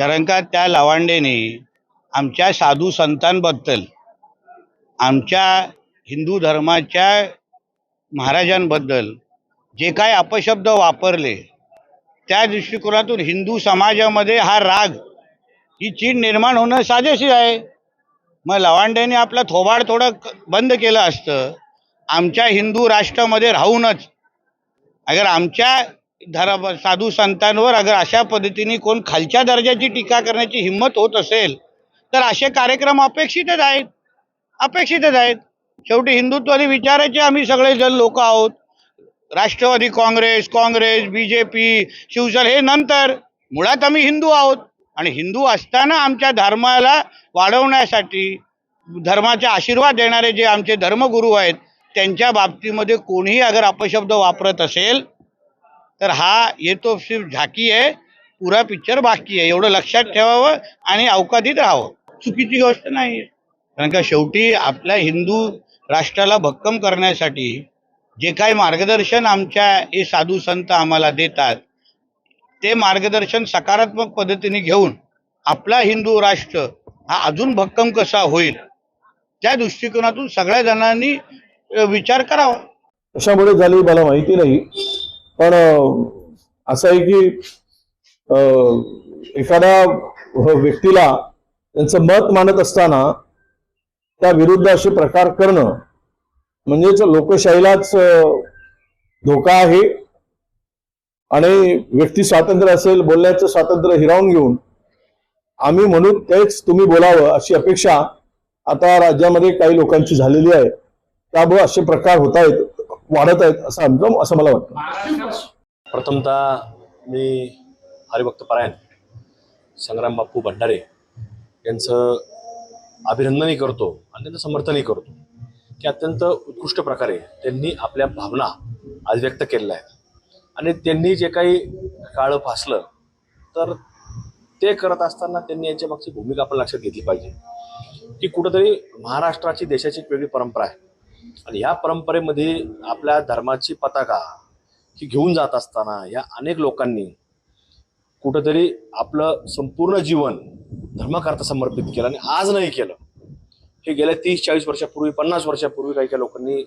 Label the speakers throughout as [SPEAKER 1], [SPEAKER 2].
[SPEAKER 1] कारण का त्या लवांडेने आमच्या साधू संतांबद्दल, आमच्या हिंदू धर्माच्या महाराजांबद्दल जे काय अपशब्द वापरले, त्या दृष्टिकोनातून हिंदू समाजामध्ये हा राग, ही चीड निर्माण होणं साजेशी आहे. मग लवांडेने आपलं थोबाड थोडं बंद केलं असतं. आमच्या हिंदू राष्ट्रामध्ये राहूनच अगर आमच्या साधू संतांवर अगर अशा पद्धतीने कोण खालच्या दर्जाची टीका करण्याची हिंमत होत असेल तर असे कार्यक्रम अपेक्षितच आहेत. शेवटी हिंदुत्वादी विचाराचे आम्ही सगळेजण लोक आहोत. राष्ट्रवादी काँग्रेस, बीजेपी, शिवसेना हे नंतर, मुळात आम्ही हिंदू आहोत. आणि हिंदू असताना आमच्या धर्माला वाढवण्यासाठी धर्माचे आशीर्वाद देणारे जे आमचे धर्मगुरू आहेत त्यांच्या बाबतीमध्ये कोणीही अगर अपशब्द वापरत असेल तर हा ये तो सिर्फ झाकी आहे, पुरा पिक्चर बाकी आहे. एवढं लक्षात ठेवावं आणि अवकातीत राहावं. चुकीची गोष्ट नाही. कारण का शेवटी आपल्या हिंदू राष्ट्राला भक्कम करण्यासाठी जे काही मार्गदर्शन आमच्या हे साधू संत आम्हाला देतात ते मार्गदर्शन सकारात्मक पद्धतीने घेऊन आपला हिंदू राष्ट्र हा अजून भक्कम कसा होईल त्या दृष्टिकोनातून सगळ्या जणांनी विचार करावा.
[SPEAKER 2] कशामुळे झाली मला माहिती नाही, पण असं आहे की एखाद्या व्यक्तीला त्यांचं मत मानत असताना त्या विरुद्ध असे प्रकार करणं म्हणजेच लोकशाहीलाच धोका आहे. आणि व्यक्ती स्वातंत्र्य असेल, बोलण्याचं स्वातंत्र्य हिरावून घेऊन आम्ही म्हणून तेच तुम्ही बोलावं अशी अपेक्षा आता राज्यामध्ये काही लोकांची झालेली आहे. त्यामुळे असे प्रकार होत आहेत, वाढत आहेत असं मला वाटतं.
[SPEAKER 3] प्रथमतः मी हरिभक्त परायण संग्राम बापू भंडारे यांचं अभिनंदनही करतो आणि त्यांचं समर्थनही करतो की अत्यंत उत्कृष्ट प्रकारे त्यांनी आपल्या भावना आज व्यक्त केलेल्या आहेत. आणि त्यांनी जे काही काळं फासलं तर ते करत असताना त्यांनी याच्या मागची भूमिका आपण लक्षात घेतली पाहिजे की कुठंतरी महाराष्ट्राची देशाची एक वेगळी परंपरा आहे आणि ह्या परंपरेमध्ये आपल्या धर्माची पताका ही घेऊन जात असताना या अनेक लोकांनी कुठंतरी आपलं संपूर्ण जीवन धर्माकरता समर्पित केलं आणि आज नाही केलं. हे गेल्या 30-40 वर्षापूर्वी, 50 वर्षापूर्वी काही लोकांनी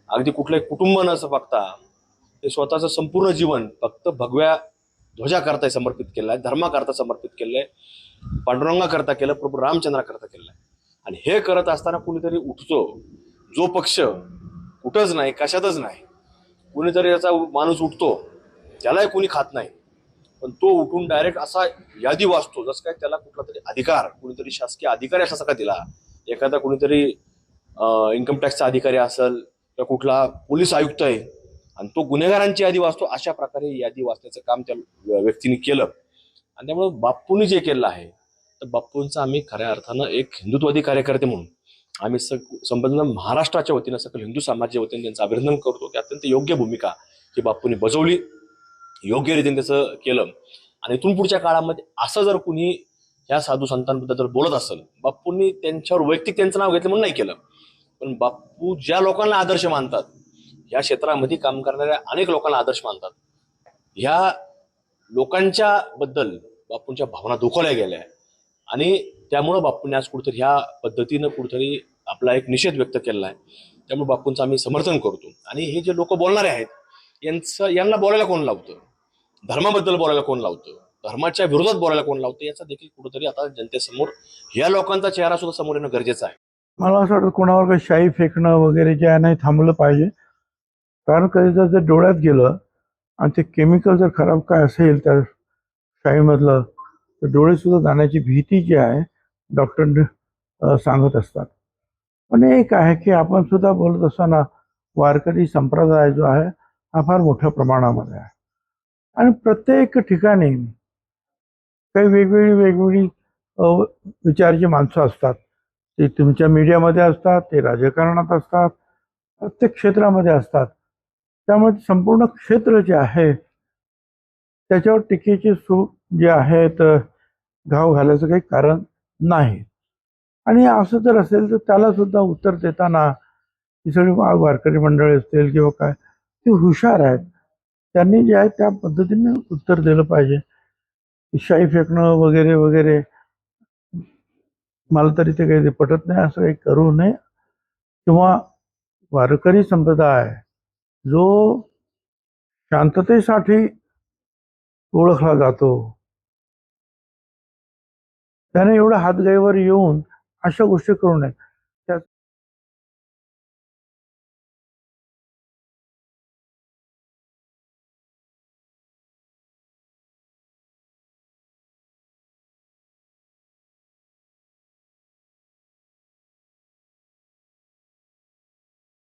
[SPEAKER 3] अगदी कुठलंही कुटुंब न बघता ते स्वतःचं संपूर्ण जीवन फक्त भगव्या ध्वजाकरता समर्पित केलं आहे, धर्माकरता समर्पित केलं आहे, पांडुरंगाकरता केलं, प्रभू रामचंद्राकरता केलं आहे. आणि हे करत असताना कुणीतरी उठतो, जो पक्ष कुठंच नाही, कशातच नाही, कुणीतरी याचा माणूस उठतो, त्यालाही कोणी खात नाही, पण तो उठून डायरेक्ट असा यादी वाचतो जसं काय त्याला कुठला तरी अधिकार, कुणीतरी शासकीय अधिकारी असा का दिला, एखादा कुणीतरी इन्कम टॅक्सचा अधिकारी असेल किंवा कुठला पोलीस आयुक्त आहे आणि तो गुन्हेगारांची यादी वाचतो. अशा प्रकारे यादी वाचण्याचं काम त्या व्यक्तीने केलं. आणि त्यामुळे बापूंनी जे केलं आहे तर बापूंचं आम्ही खऱ्या अर्थानं एक हिंदुत्ववादी कार्यकर्ते म्हणून आम्ही संपूर्ण महाराष्ट्राच्या वतीनं, सकल हिंदू समाजाच्या वतीने त्यांचं अभिनंदन करतो की अत्यंत योग्य भूमिका ही बापूंनी बजावली, योग्य रीतीने त्याचं केलं. आणि इथून पुढच्या काळामध्ये असं जर कुणी ह्या साधू संतांबद्दल जर बोलत असेल, बापूंनी त्यांच्यावर वैयक्तिक त्यांचं नाव घेतलं म्हणून नाही केलं, पण बापू ज्या लोकांना आदर्श मानतात, या क्षेत्रामध्ये काम करणाऱ्या अनेक लोकांना आदर्श मानतात, ह्या लोकांच्या बद्दल बापूंच्या भावना दुखावल्या गेल्या आणि त्यामुळं बापूंनी आज कुठेतरी ह्या पद्धतीनं कुठेतरी आपला एक निषेध व्यक्त केला आहे. त्यामुळे बापूंचं आम्ही समर्थन करतो. आणि हे जे लोक बोलणारे आहेत यांना बोलायला कोण लावतं, धर्माबद्दल बोलायला कोण लावतं, धर्माच्या विरोधात बोलायला कोण लावतं, याचा देखील कुठेतरी आता जनतेसमोर या लोकांचा चेहरा सुद्धा समोर येणं गरजेचं आहे.
[SPEAKER 4] मला असं वाटतं कोणावर काही शाई फेकणं वगैरे जे आहे नाही थांबलं पाहिजे. कारण कधी जर डोळ्यात गेलं आणि ते केमिकल जर खराब काय असेल त्या शाईमधलं तर डोळे सुद्धा जाण्याची भीती जी आहे डॉक्टर सांगत असतात. पण एक आहे की आपण सुद्धा बोलत असताना वारकरी संप्रदाय जो आहे हा फार मोठ्या प्रमाणामध्ये आहे आणि प्रत्येक ठिकाणी काही वेगवेगळी विचाराची माणसं असतात. ते तुमच्या मीडियामध्ये असतात, ते राजकारणात असतात, प्रत्येक क्षेत्रामध्ये असतात. त्यामुळे संपूर्ण क्षेत्र जे आहे त्याच्यावर टीकेची सूट जे आहे तर घाव घालायचं काही कारण नाही. आणि असं जर असेल तर त्याला सुद्धा उत्तर देताना ही सगळी वारकरी मंडळी असतील किंवा काय ते हुशार आहेत, त्यांनी जे आहे त्या पद्धतीने उत्तर दिलं पाहिजे शाई फेकणं वगैरे वगैरे, मला तरी ते काही पटत नाही. असं काही करू नये. किंवा वारकरी संप्रदाय जो शांततेसाठी ओळखला जातो, त्याने एवढं हातगाईवर येऊन अशा गोष्टी करू नये.